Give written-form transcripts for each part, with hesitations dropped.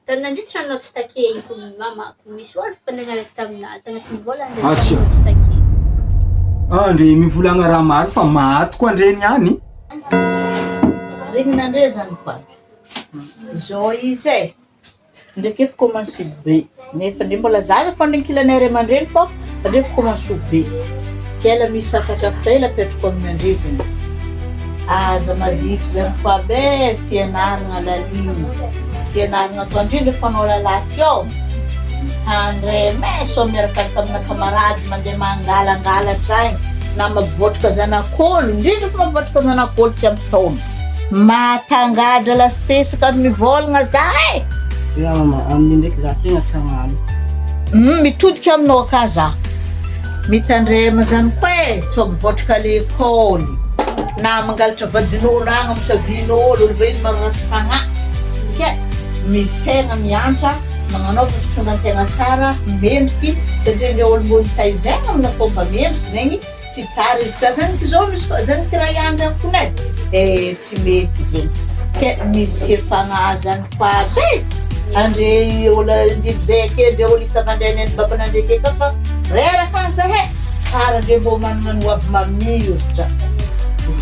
Nandritra anao tsy takehiko mamako, misy olo mpananaraka taminazy, tagnatin'ny vola Atsy. anao tsy takehiko. Andre mivolagna raha maro fa maty koa andre niany. Regny nandre zany fa zao izy e ndraiky efa commencé be nefa ndre mbola zaza fa ndre kilanay ray aman-dreny fô ndre efa commencé be kela misy safatrafatra ela apetrako amin'andre zany aza maditry zany fa be fianaragna laligny fianaragna atao indrindra fanao lalaky ao andre meso miaraka tamina kamarady mandeha mangalangalatra igny na mavotraka zanak'olo indrindra fa mavotraka zanak'olo tsy ampy taona matangadra lastesaka mivolagna za e Ya mama, amin'ny ndraiky za tegna tsy hagnano. mitodika aminao ka za mitandrema zany koa e tsy mivotraka lekôly na mangalatra vadin'olo agny misavin'olo olo veny mararatsy fagnahy ke mifegna miantra magnanaova fitondran-tegna tsara mendriky satria ndre olo mbony taizegna amina fomba mendriky zegny tsy tsara izy ka zany zao misy koa zany kiraha ihany konay tsy mety zegny ke misy fagnahy zany fa be andre olo ndiby zay ake ndre olo hitavandreneny babanandre ake ka fa reraka any zahe tsara ndre mbô manana hoavy mamiritra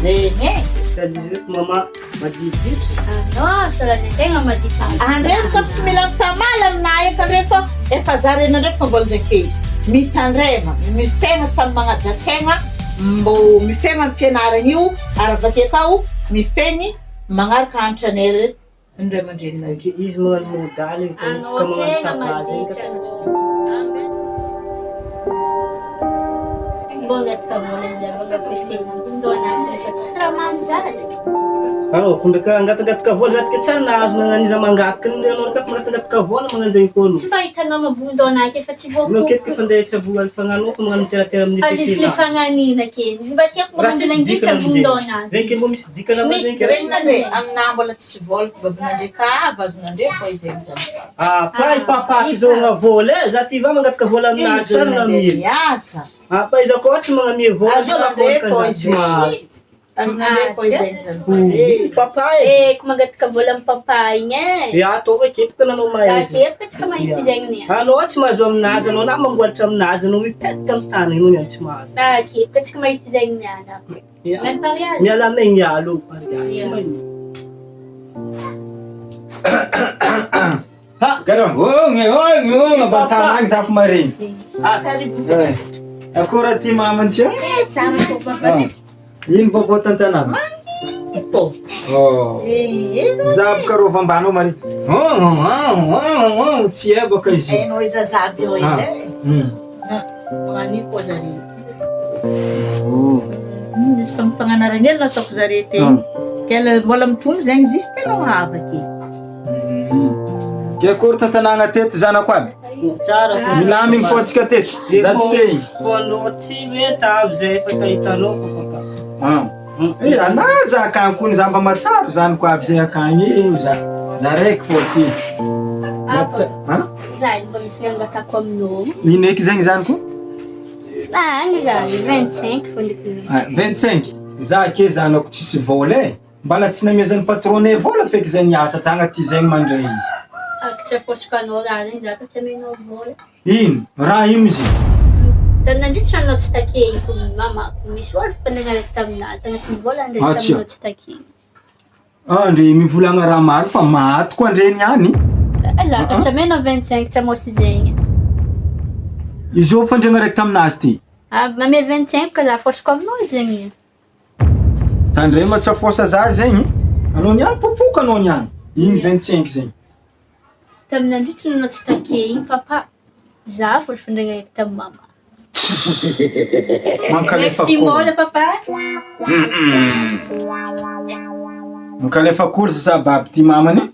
zegny e Sady izy reky mama madiditry. Anao sarany tegna maditra. andre koa tsy mila mifamaly aminay efa andre fa efa zarena ndraiky fa mbola zakey mitandrema mifegna samy magnaja tegna mbô mifegna amin'ny fianaragna io ary avake kao mifegny magnaraka antranay indray aman-drenina Ake izy magnano modaly fa ka magnano tapazy igny ka tegna tsy tiako. Bongatka vola zay magapefena ndona efa tsisy raha manjary. Ano, kung angat-angat vola zaty ke tsara nahazo nananiza mangataka nindray anao ka mangat-angat vola magnano zay fono. Tsy fahitanao mabondona ake fa tsy Ano voako. ketika fandeha tsy avoa alfanganao fa magnano teratera amin'ny Alisy le fagnanina keny. Mba tiako magnandilangitra bondona. Zay ke mbô misy dikana Misy zay ke. renandre aminah mbola tsisy volako babinandre ka avazonandre fa izy zany Ah, pa ipapaty zao nga vola e, za ty va mangataka vola aminazy sara na mie. miasa Ah, pa iza koa tsy magnamie vola za na azonandre koa fa ka izy azonandre fa izy zany Papay. Eh, kumagatka vola ang papay niya. Ya, to kay kip ka na nung mayas. Kaya ka tsaka maitizeng niya. Ano, at si mazo amnaza, no na mangwal sa amnaza, no ipet kam tanay, no yan si mazo. Kaya ka tsaka maitizeng niya. Ya, May pariyan. niya lamang yalo, pariyan. Si Yeah. Mayo. Ha, garong. Nga bantanang sa kumarin. Ah, Akura ti maman siya. tsara ko pa Yin po po tantanang. ito Oh. Zab karo fambano mari. Tiya ba kayo? no isasabi ko mga nipo zari This pang panganarangel na to zarete kaya wala mtum zeng existe no habaki Kaya kur tantanang atet zana kwab. Tsara ko. Milaming po tsika tet. Zatstay. Kono chi weta avze fataytano ko papa. Eh, anaza kan kun zamba matsaro zany ko aby zay akagny za raiky fô ty. Ha? Zay, ba misy nga kako aminao. Ino eky zegny zany ko? Ang gani, 25 po ndiko. 25. Za ke zanako tsisy vola e. Mbala tsy namezan'ny patronne vola feky zay niasa tagna ty zegny mandray izy. Akitra fosiko anao gani, zaka tsy aminao vola. Ino? Raha ino izy? Nandritra anao tsy takehiko mamako. Misy olo mpananaraka taminazy. Tagnatin'ny vola andray taminao tsy takehiko. Andre mivolagna raha maro fa maty koa andre niany. Zaka tsy aminao 25 tsy amosy zegny. Izy io fandriagna raiky taminazy ty. Mame 25 ka za fosiko aminao zegny. Tandre ma tsy afosa za zegny. Anao niany popoka anao niany. Ino 25 zegny. Taminandritra anao tsy takehiny papa. Za folo fandriagna raiky tamin'ny mama. Mankalefa Merci ko. mola papa. Mankalefa kory sa baby ty mamany.